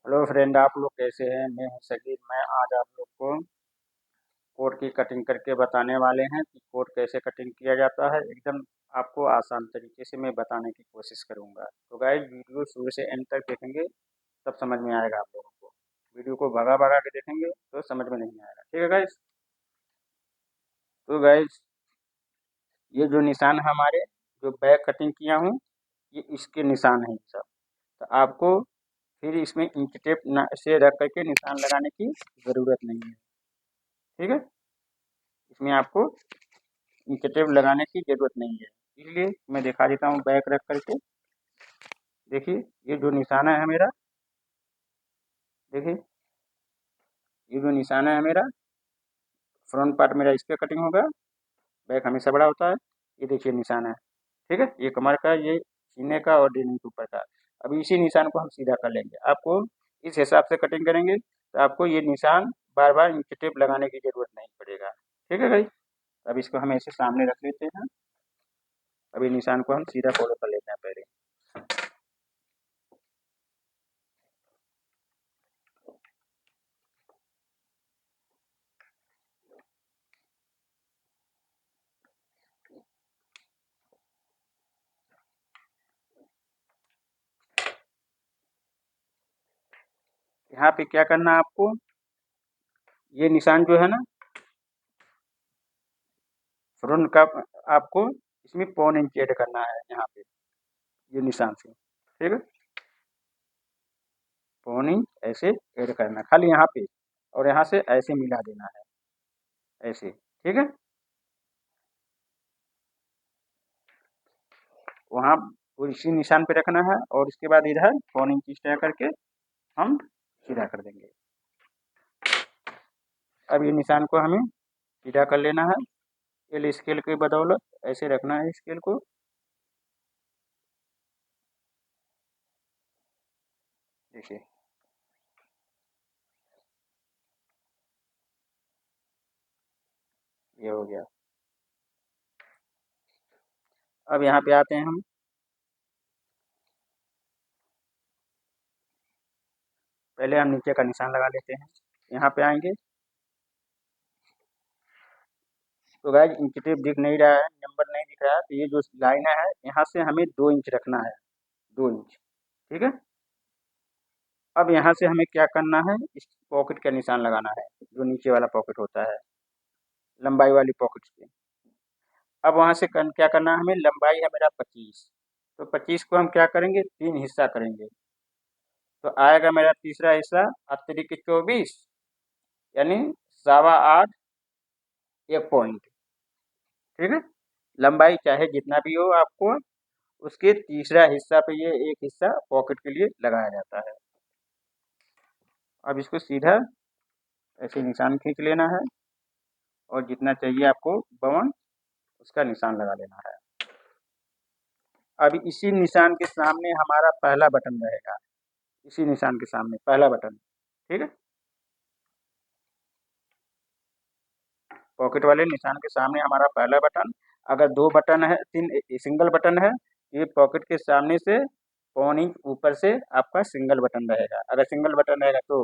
Hello friend, आप लोग कैसे हैं। मैं हूं सकीर। मैं आज आप लोग को कोट की कटिंग करके बताने वाले हैं कि कोट कैसे कटिंग किया जाता है। एकदम आपको आसान तरीके से मैं बताने की कोशिश करूंगा। तो गाइस, वीडियो शुरू से एंड तक देखेंगे तब समझ में आएगा आप लोगों को। वीडियो को भगा भगा के देखेंगे तो समझ में नहीं आएगा। ठीक है गाइस। तो गाइस, ये जो निशान है हमारे, जो बैक कटिंग किया हूँ, ये इसके निशान है सब। तो आपको फिर इसमें इंच टेप से रख करके निशान लगाने की ज़रूरत नहीं है। ठीक है। इसमें आपको इंच टेप लगाने की ज़रूरत नहीं है। इसलिए मैं दिखा देता हूँ बैक रख करके। देखिए, ये जो निशाना है मेरा, देखिए ये जो निशाना है मेरा, फ्रंट पार्ट मेरा इस पे कटिंग होगा। बैक हमेशा बड़ा होता है। ये देखिए निशाना है। ठीक है। ये कमर का, ये सीने का और डेनिम के ऊपर का। अभी इसी निशान को हम सीधा कर लेंगे। आपको इस हिसाब से कटिंग करेंगे तो आपको ये निशान बार बार इंच टेप लगाने की ज़रूरत नहीं पड़ेगा। ठीक है भाई। अब इसको हम ऐसे सामने रख लेते हैं। अभी निशान को हम सीधा फॉलो कर लेते हैं पहले। यहाँ पे क्या करना है आपको, ये निशान जो है ना फ्रंट का, आपको इसमें पौन इंच ऐड करना है यहाँ पे, ये निशान से। ठीक है। पौन इंच ऐसे ऐड करना है खाली यहाँ पे, और यहाँ से ऐसे मिला देना है, ऐसे। ठीक है। वहाँ वो इसी निशान पे रखना है, और इसके बाद इधर पौन इंच इस तरह करके हम सीधा कर देंगे। अब ये निशान को हमें सीधा कर लेना है। एल स्केल की बदौलत ऐसे रखना है स्केल को। देखिए, ये हो गया। अब यहाँ पे आते हैं हम। पहले हम नीचे का निशान लगा लेते हैं। यहाँ पे आएंगे तो गाइस, इंच टेप दिख नहीं रहा है, नंबर नहीं दिख रहा है, तो ये जो लाइन है यहाँ से हमें 2 इंच रखना है। 2 इंच। ठीक है। अब यहाँ से हमें क्या करना है, इस पॉकेट का निशान लगाना है, जो नीचे वाला पॉकेट होता है, लंबाई वाली पॉकेट पे। अब वहाँ से क्या करना है हमें, लंबाई है मेरा 25। तो 25 को हम क्या करेंगे, 3 हिस्सा करेंगे। तो आएगा मेरा तीसरा हिस्सा अतिरिक्त 24, यानी 8.25 एक पॉइंट। ठीक है। लंबाई चाहे जितना भी हो आपको, उसके तीसरा हिस्सा पे ये एक हिस्सा पॉकेट के लिए लगाया जाता है। अब इसको सीधा ऐसे निशान खींच लेना है, और जितना चाहिए आपको बावन, उसका निशान लगा लेना है। अब इसी निशान के सामने हमारा पहला बटन रहेगा। इसी निशान के सामने पहला बटन। ठीक है। पॉकेट वाले निशान के सामने हमारा पहला बटन। अगर दो बटन है, तीन सिंगल बटन है, ये पॉकेट के सामने से पौन इंच ऊपर से आपका सिंगल बटन रहेगा। अगर सिंगल बटन रहेगा तो,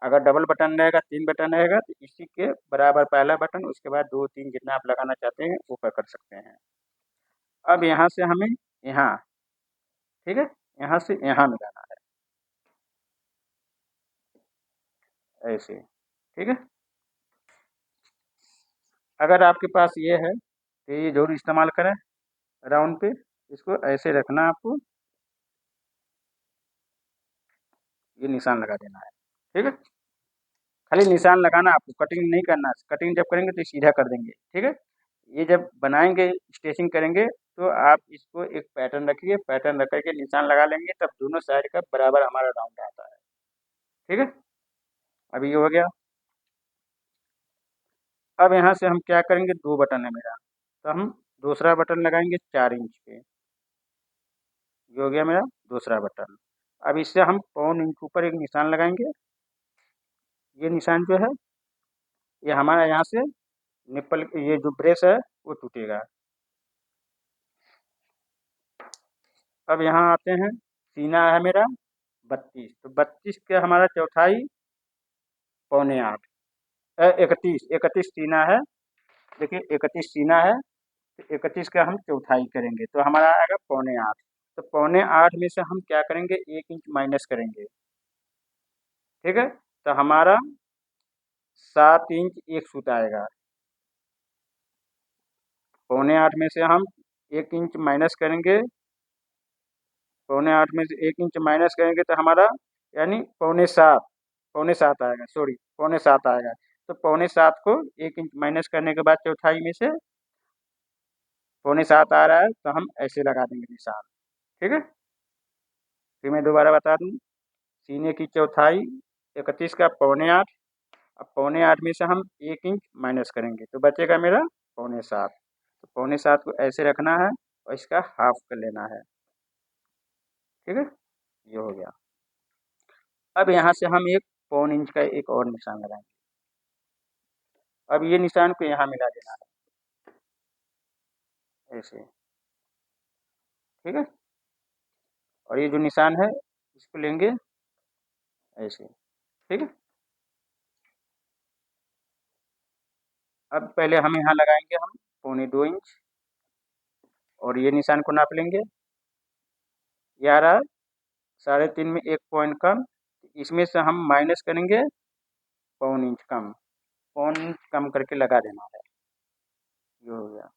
अगर डबल बटन रहेगा, 3 बटन रहेगा, तो इसी के बराबर पहला बटन, उसके बाद 2 3 जितना आप लगाना चाहते हैं ऊपर कर सकते हैं। अब यहाँ से हमें यहाँ, ठीक है, यहाँ से यहाँ मिलाना है, ऐसे। ठीक है। अगर आपके पास ये है तो ये जरूर इस्तेमाल करें। राउंड पे इसको ऐसे रखना है आपको, ये निशान लगा देना है। ठीक है। खाली निशान लगाना, आपको कटिंग नहीं करना। कटिंग जब करेंगे तो सीधा कर देंगे। ठीक है। ये जब बनाएंगे, स्टिचिंग करेंगे, तो आप इसको एक पैटर्न रखिए, पैटर्न रख करके निशान लगा लेंगे, तब दोनों साइड का बराबर हमारा राउंड आता है। ठीक है। अभी ये हो गया। अब यहाँ से हम क्या करेंगे, 2 बटन है मेरा, तो हम दूसरा बटन लगाएंगे 4 इंच पे। ये हो गया मेरा दूसरा बटन। अब इससे हम पौन इंच ऊपर एक निशान लगाएंगे। ये निशान जो है, ये हमारा यहाँ से निप्पल, ये जो ब्रेस है वो टूटेगा। अब यहाँ आते हैं, सीना है मेरा 32, तो 32 का हमारा चौथाई 7.25, 31, 31 सीना है। देखिए 31 सीना है, तो 31 का हम चौथाई करेंगे तो हमारा आएगा 7.25। तो 7.25 में से हम क्या करेंगे, 1 इंच माइनस करेंगे। ठीक है, तो हमारा 7 इंच 1 सूत आएगा। 7.25 में से हम 1 इंच माइनस करेंगे, 7.25 में से 1 इंच माइनस करेंगे तो हमारा यानी 7.25, 7.25 आएगा, सॉरी 7.25 आएगा। तो 7.25 को 1 इंच माइनस करने के बाद चौथाई में से 7.25 आ रहा है, तो हम ऐसे लगा देंगे निशान। ठीक है, फिर मैं दोबारा बता दूं, सीने की चौथाई 31 का 7.25, अब 7.25 में से हम 1 इंच माइनस करेंगे तो बचेगा मेरा 7.25। तो 7.25 को ऐसे रखना है और इसका हाफ कर लेना है। ठीक है, ये हो गया। अब यहाँ से हम एक 1.25 इंच का एक और निशान लगाएंगे। अब ये निशान को यहाँ मिला देना है ऐसे। ठीक है, और ये जो निशान है इसको लेंगे ऐसे। ठीक है, अब पहले हम यहाँ लगाएंगे हम 2.25 इंच, और ये निशान को नाप लेंगे। ये आ रहा है 3.5 में 1 पॉइंट कम, इसमें से हम माइनस करेंगे 1.25 इंच कम, 1.25 इंच कम करके लगा देना है। ये हो गया।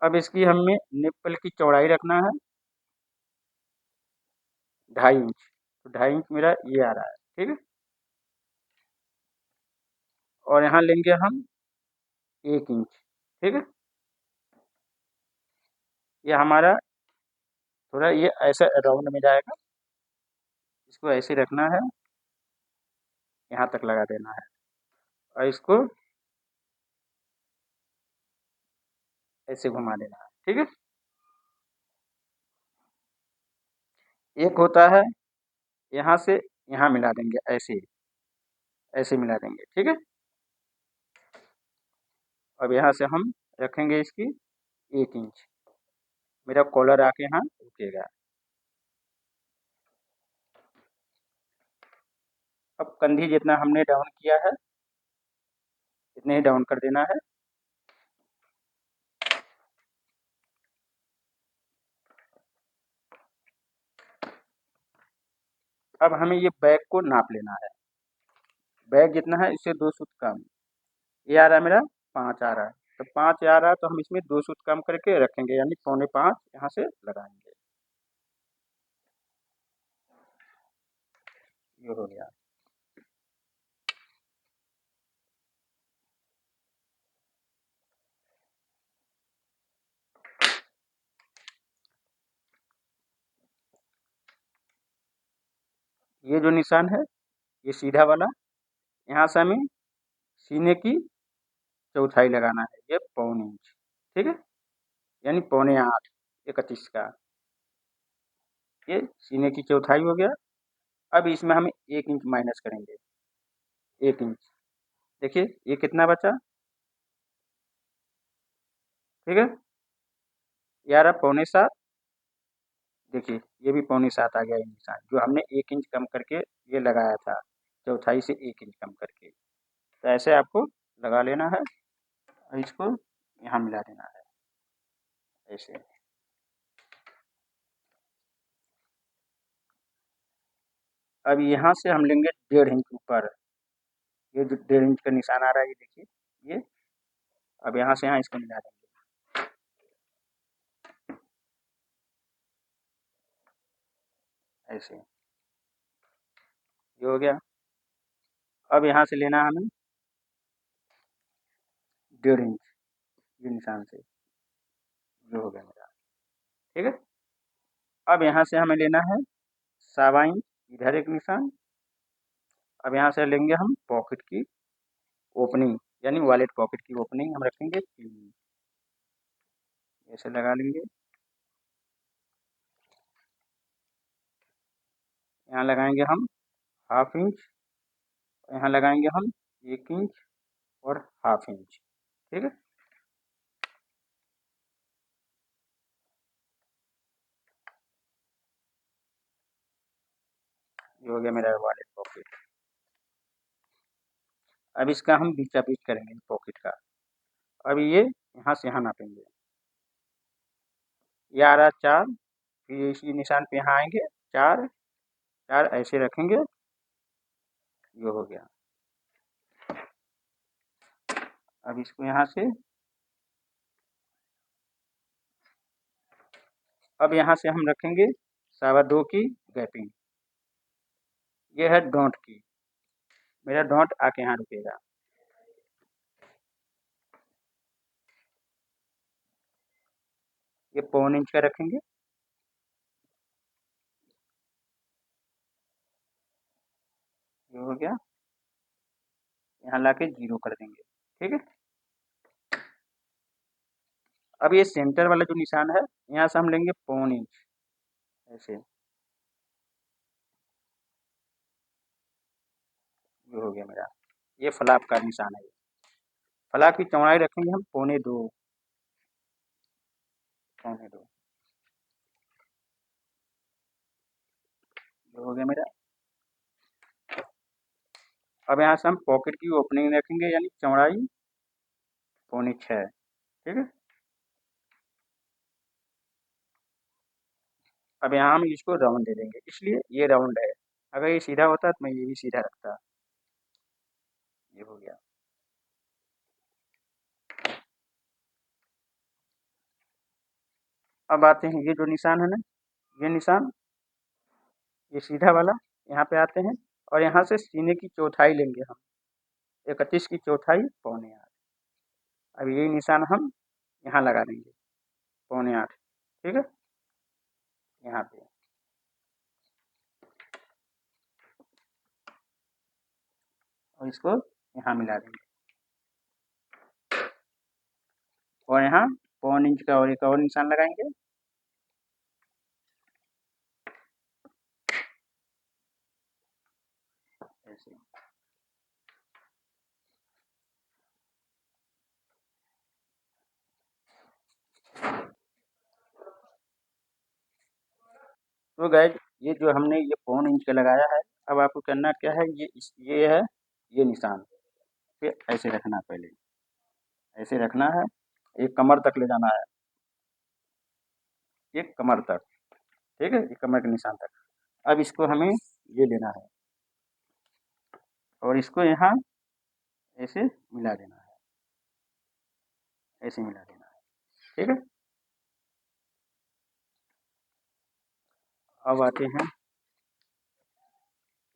अब इसकी हमें निप्पल की चौड़ाई रखना है 2.5 इंच, तो 2.5 इंच मेरा ये आ रहा है। ठीक है, और यहाँ लेंगे हम 1 इंच। ठीक है, ये हमारा थोड़ा ये ऐसा राउंड में जाएगा, इसको ऐसे रखना है, यहाँ तक लगा देना है, और इसको ऐसे घुमा देना है। ठीक है, एक होता है यहाँ से यहाँ मिला देंगे ऐसे, ऐसे मिला देंगे। ठीक है, अब यहाँ से हम रखेंगे इसकी 1 इंच, मेरा कॉलर आके यहाँ रुकेगा। अब कंधी जितना हमने डाउन किया है इतने ही डाउन कर देना है। अब हमें ये बैक को नाप लेना है, बैक जितना है इससे 2 सूत कम। ये आ रहा है मेरा 5 आ रहा है, तो 5 आ रहा है तो हम इसमें 2 सूत कम करके रखेंगे, यानी 4.25 यहाँ से लगाएंगे। ये हो गया। ये जो निशान है ये सीधा वाला, यहाँ से हमें सीने की चौथाई लगाना है, ये 1.25 इंच। ठीक है, यानी 7.25, 31 का ये सीने की चौथाई हो गया। अब इसमें हम 1 इंच माइनस करेंगे, 1 इंच। देखिए ये कितना बचा। ठीक है, ये आ रहा 7.25। देखिए ये भी 7.25 आ गया, ये निशान जो हमने 1 इंच कम करके ये लगाया था, चौथाई से 1 इंच कम करके। तो ऐसे आपको लगा लेना है और इसको यहाँ मिला देना है ऐसे। अब यहाँ से हम लेंगे 1.5 इंच ऊपर, ये जो 1.5 इंच का निशान आ रहा है ये देखिए ये। अब यहाँ से यहाँ इसको मिला देंगे ऐसे। ये हो गया। अब यहाँ से लेना है हमें 1.5 इंच, ये निशान से। ये हो गया मेरा। ठीक है, अब यहाँ से हमें लेना है 1.25 इंच, इधर एक निशान। अब यहाँ से लेंगे हम पॉकेट की ओपनिंग, यानी वॉलेट पॉकेट की ओपनिंग हम रखेंगे 3 इंच, ऐसे लगा लेंगे। यहाँ लगाएंगे हम 1/2 इंच, यहाँ लगाएंगे हम 1 इंच और 1/2 इंच। ठीक है, ये हो गया मेरा वॉलेट पॉकेट। अब इसका हम बीचा बीच करेंगे पॉकेट का। अब ये यहाँ से यहाँ नापेंगे, ये आ रहा 4, फिर इसी निशान पे यहाँ आएंगे 4, 4 ऐसे रखेंगे, ये हो गया। अब इसको यहाँ से, अब यहाँ से हम रखेंगे 2.25 की गैपिंग, ये है डॉट की, मेरा डॉट आके यहाँ रुकेगा। ये 1.25 इंच का रखेंगे, ये हो गया। यहाँ लाके 0 कर देंगे, ठीक है। अब ये सेंटर वाला जो निशान है, यहाँ से हम लेंगे 1.25 इंच ऐसे, ये हो गया मेरा। ये फ्लैप का निशान है। फ्लैप की चौड़ाई रखेंगे हम 1.25, 1.25, ये हो गया मेरा। अब यहाँ से हम पॉकेट की ओपनिंग रखेंगे, यानी चौड़ाई 6.25, ठीक है। अब यहाँ हम इसको राउंड दे देंगे, इसलिए ये राउंड है। अगर ये सीधा होता तो मैं ये भी सीधा रखता, ये हो गया। अब आते हैं ये जो निशान है ना, ये निशान, ये सीधा वाला, यहाँ पे आते हैं और यहाँ से सीने की चौथाई लेंगे हम, 31 की चौथाई 7.25। अब ये निशान हम यहाँ लगा देंगे 7.25, ठीक है, यहाँ पे। और इसको यहाँ मिला देंगे और यहाँ 1.25 इंच का और एक और निशान लगाएंगे, ऐसे। तो गाइज ये जो हमने ये 1.25 इंच का लगाया है, अब आपको करना क्या है, ये है ये निशान, फिर ऐसे रखना, पहले ऐसे रखना है, एक कमर तक ले जाना है, एक कमर तक, ठीक है, एक कमर के निशान तक। अब इसको हमें ये लेना है और इसको यहाँ ऐसे मिला देना है, ऐसे मिला देना है, ठीक है। अब आते हैं,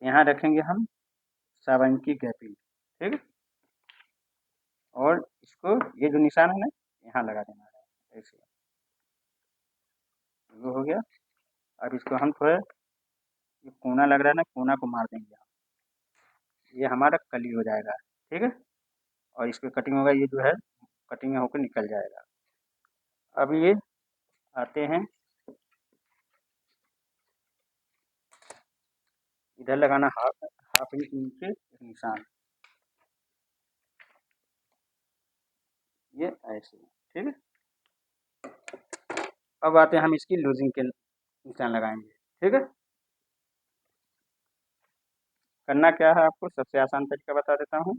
यहाँ रखेंगे हम 7 इंच की गैपिंग, ठीक है। और इसको ये जो निशान है ना, यहाँ लगा देना है ऐसे, वो हो गया। अब इसको हम थोड़ा, ये कोना लग रहा है ना, कोना को मार देंगे हम, ये हमारा कली हो जाएगा, ठीक है। और इस पे कटिंग होगा, ये जो है कटिंग होकर निकल जाएगा। अब ये आते हैं, इधर लगाना हाफ इंच नीचे एक निशान, ये ऐसे, ठीक है। अब आते हैं हम इसकी लूजिंग के निशान लगाएंगे, ठीक है। करना क्या है, आपको सबसे आसान तरीका बता देता हूँ।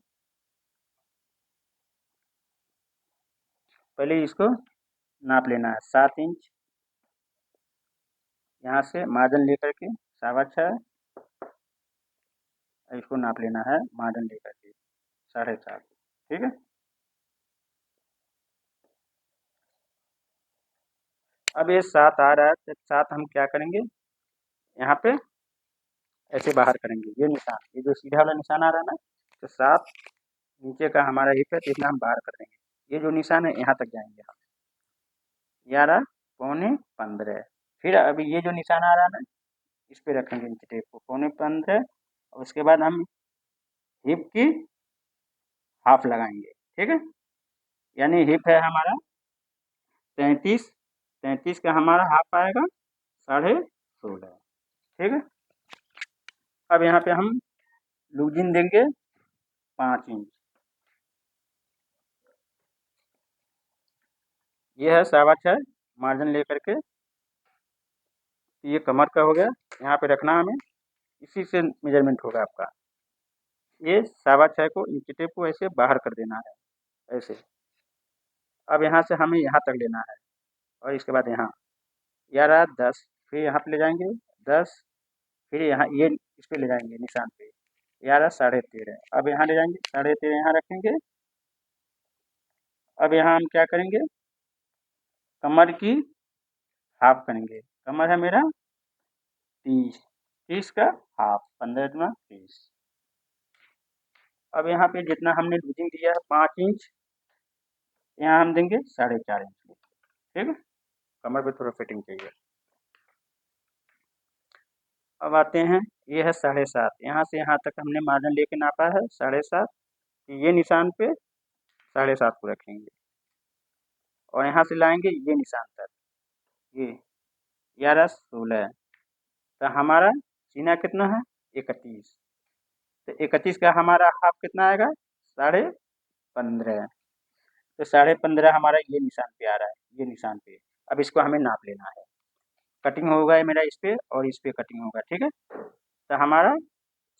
पहले इसको नाप लेना है 7 इंच, यहाँ से मार्जिन लेकर के 6.25, इसको नाप लेना है मार्जिन लेकर के 4.5, ठीक है। अब ये 7 आ रहा है, तो 7 हम क्या करेंगे, यहाँ पे ऐसे बाहर करेंगे, ये निशान, ये जो सीधा वाला निशान आ रहा है ना, तो 7 नीचे का हमारा हिप है, तो इतना हम बाहर कर देंगे। ये जो निशान है यहाँ तक जाएंगे हम, 11 15। फिर अभी ये जो निशान आ रहा है ना, इस पे रखेंगे इंच टेप को 15, और उसके बाद हम हिप की हाफ लगाएंगे, ठीक है। यानी हिप है हमारा 33, 33 का हमारा हाफ आएगा 16.5, ठीक है। अब यहाँ पे हम लूजिंग देंगे 5 इंच, ये है 6.25 मार्जिन लेकर के, ये कमर का हो गया, यहाँ पे रखना हमें। इसी से मेजरमेंट होगा आपका। ये 6.25 को इंची टेप को ऐसे बाहर कर देना है, ऐसे। अब यहाँ से हमें यहाँ तक लेना है और इसके बाद यहाँ, यह रहा 10, फिर यहाँ पे ले जाएंगे 10, फिर यहाँ ये इस पे ले जाएंगे निशान पे, यह रहा 13.5। अब यहाँ ले जाएंगे 13.5, यहाँ रखेंगे। अब यहाँ हम क्या करेंगे, कमर की हाफ करेंगे। कमर है मेरा 30, 30 का हाफ, 15 गुना 30। अब यहाँ पे जितना हमने लूजिंग दिया है 5 इंच, यहाँ हम देंगे 4.5 इंच। ठीक है, कमर पे थोड़ा फिटिंग चाहिए। अब आते हैं, ये है 7.5, यहाँ से यहाँ तक हमने मार्जिन लेके नापा है 7.5, ये निशान पे 7.5 को रखेंगे और यहाँ से लाएंगे ये निशान तक, ये 11-16। तो हमारा सीना कितना है 31, तो 31 का हमारा हाफ कितना आएगा 15.5। तो 15.5 हमारा ये निशान पे आ रहा है, ये निशान पे। अब इसको हमें नाप लेना है, कटिंग होगा मेरा इस पे और इस पे कटिंग होगा। ठीक है, तो हमारा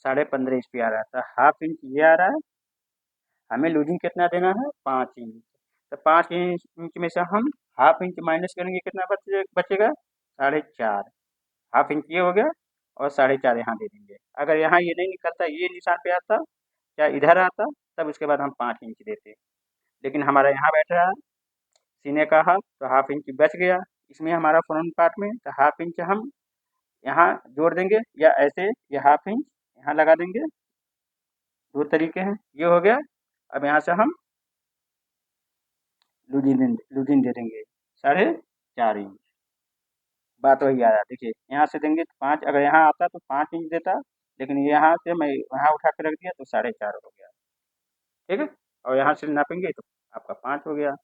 15.5 इस पे आ रहा है, तो हाफ इंच ये आ रहा है। हमें लूजिंग कितना देना है 5 इंच, तो 5 इंच में से हम हाफ इंच माइनस करेंगे, कितना बचेगा 4.5। हाफ इंच ये हो गया और 4.5 यहाँ दे देंगे। अगर यहाँ ये नहीं निकलता, ये निशान पे आता या इधर आता, तब उसके बाद हम 5 इंच देते। लेकिन हमारा यहाँ बैठ रहा है सीने का हाफ, तो हाफ इंच बच गया इसमें हमारा फ्रंट पार्ट में। तो हाफ इंच हम यहाँ जोड़ देंगे या ऐसे ये हाफ इंच यहाँ लगा देंगे। दो तरीके हैं, ये हो गया। अब यहाँ से हम लूजिंग दे देंगे 4.5 इंच। बात वही आ रहा है, देखिए यहाँ से देंगे 5, अगर यहाँ आता तो 5 इंच देता, लेकिन यहाँ से मैं यहाँ उठा के रख दिया तो 4.5 हो गया। ठीक है, और यहाँ से नापेंगे तो आपका 5 हो गया।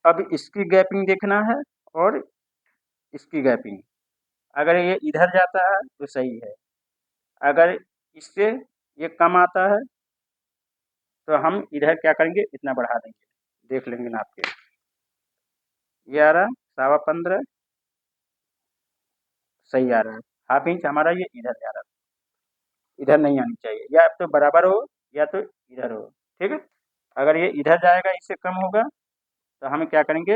अब इसकी गैपिंग देखना है और इसकी गैपिंग, अगर ये इधर जाता है तो सही है, अगर इससे ये कम आता है तो हम इधर क्या करेंगे, इतना बढ़ा देंगे, देख लेंगे नाप के। ये आ रहा 15.25 सही आ रहा है। हाफ इंच हमारा ये इधर जा रहा है, इधर नहीं आनी चाहिए, या तो बराबर हो या तो इधर हो। ठीक है, अगर ये इधर जाएगा इससे कम होगा तो हम क्या करेंगे,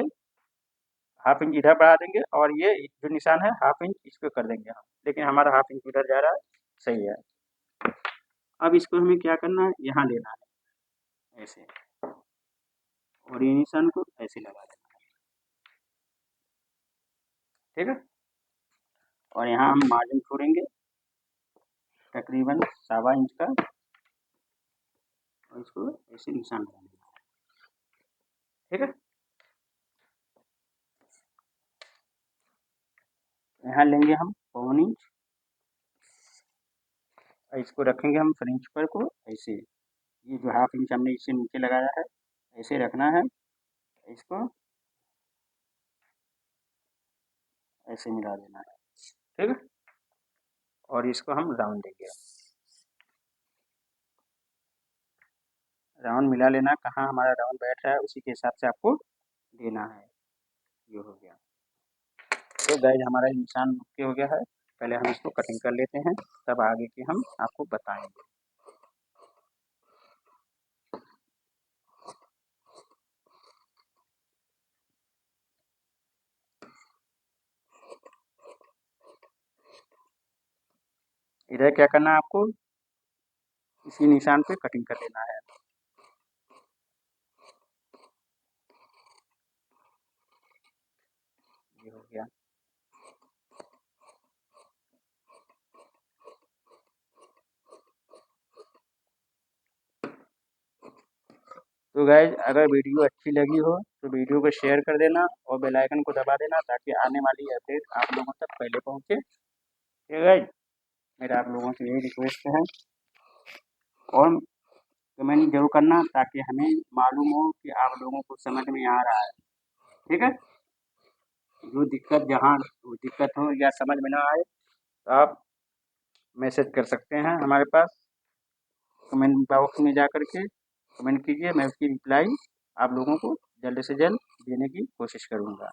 हाफ इंच इधर बढ़ा देंगे और ये जो निशान है हाफ इंच इस पे कर देंगे हम, लेकिन हमारा हाफ इंच इधर जा रहा है, सही है। अब इसको हमें क्या करना है, यहाँ लेना है ऐसे, और ये निशान को ऐसे लगा देना है। ठीक है, और यहाँ हम मार्जिन छोड़ेंगे तकरीबन 1.25 इंच का, और इसको ऐसे निशान लगा देना है। ठीक है, यहाँ लेंगे हम 1.25 इंच, और इसको रखेंगे हम फ्रेंच पर को ऐसे, ये जो हाफ इंच हमने इससे नीचे लगाया है ऐसे रखना है, इसको ऐसे मिला देना है। ठीक है, और इसको हम राउंड देंगे, राउंड मिला लेना, कहाँ हमारा राउंड बैठ रहा है उसी के हिसाब से आपको देना है। ये हो गया। तो गाइस हमारा निशान ओके हो गया है, पहले हम इसको कटिंग कर लेते हैं, तब आगे की हम आपको बताएंगे। इधर क्या करना है आपको, इसी निशान पे कटिंग कर लेना है। ये हो गया। तो गाइज अगर वीडियो अच्छी लगी हो तो वीडियो को शेयर कर देना और बेल आइकन को दबा देना, ताकि आने वाली अपडेट आप लोगों तक पहले पहुंचे। ठीक है गाइज, मेरा आप लोगों से यही रिक्वेस्ट है, और कमेंट जरूर करना ताकि हमें मालूम हो कि आप लोगों को समझ में आ रहा है। ठीक है, जो दिक्कत जहाँ दिक्कत हो या समझ में ना आए तो आप मैसेज कर सकते हैं हमारे पास, कमेंट बॉक्स में जा कर के कमेंट कीजिए, मैं उसकी रिप्लाई आप लोगों को जल्द से जल्द देने की कोशिश करूँगा।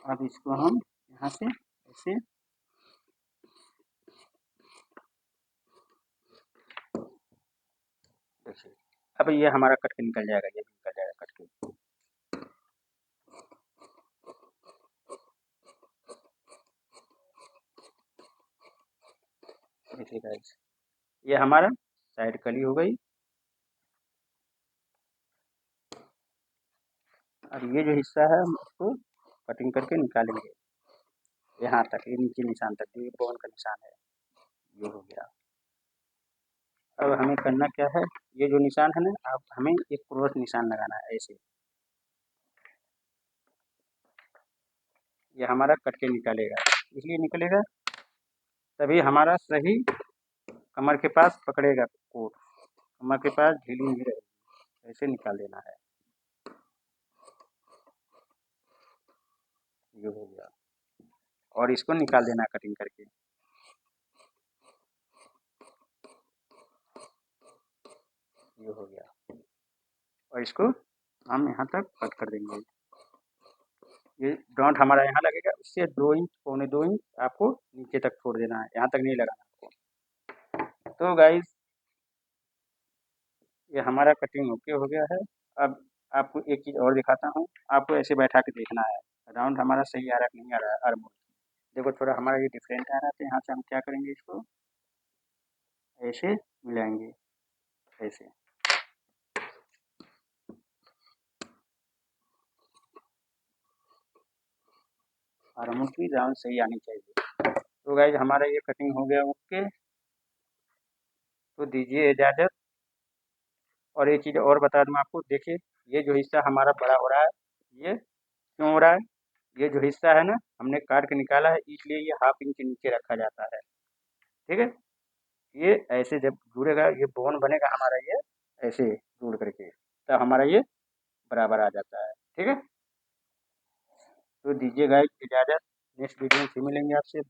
अब इसको हम यहाँ से ऐसे देखिए, अब ये हमारा कट के निकल जाएगा, ये भी निकल जाएगा कट के। देखिए गाइस, ये हमारा साइड कली हो गई। अब ये जो हिस्सा है हम उसको कटिंग करके निकालेंगे यहाँ तक, ये नीचे निशान तक, ये बोन का निशान है, ये हो गया। अब हमें करना क्या है, ये जो निशान है ना, अब हमें एक क्रॉस निशान लगाना है ऐसे। ये हमारा कट के निकलेगा, इसलिए निकलेगा तभी हमारा सही कमर के पास पकड़ेगा कोट, कमर के पास ढीली नहीं रहेगी, ऐसे निकाल देना है। ये हो गया, और इसको निकाल देना कटिंग करके। ये हो गया, और इसको हम यहाँ तक कट कर देंगे। ये डॉट हमारा यहाँ लगेगा, उससे 2 इंच पौने 2 इंच आपको नीचे तक छोड़ देना है, यहाँ तक नहीं लगाना आपको। तो गाइस, ये हमारा कटिंग ओके हो गया है। अब आपको एक चीज़ और दिखाता हूँ, आपको ऐसे बैठा के देखना है राउंड हमारा सही आ रहा है कि नहीं आ रहा है। आर्म देखो थोड़ा हमारा ये डिफरेंट आ रहा है, तो यहाँ से हम क्या करेंगे, इसको ऐसे मिलाएंगे ऐसे। आर्मों की राउंड सही आनी चाहिए। तो गाइज हमारा ये कटिंग हो गया ओके। तो दीजिए इजाज़त। और एक चीज़ और बता दूँ आपको, देखिए ये जो हिस्सा हमारा बड़ा हो रहा है, ये क्यों हो रहा है, ये जो हिस्सा है ना हमने काट के निकाला है, इसलिए ये ½ इंच नीचे रखा जाता है। ठीक है, ये ऐसे जब जुड़ेगा, ये बोन बनेगा हमारा, ये ऐसे जुड़ करके तब हमारा ये बराबर आ जाता है। ठीक है, तो दीजिए गाइस इजाज़त, नेक्स्ट वीडियो में फिर मिलेंगे आपसे।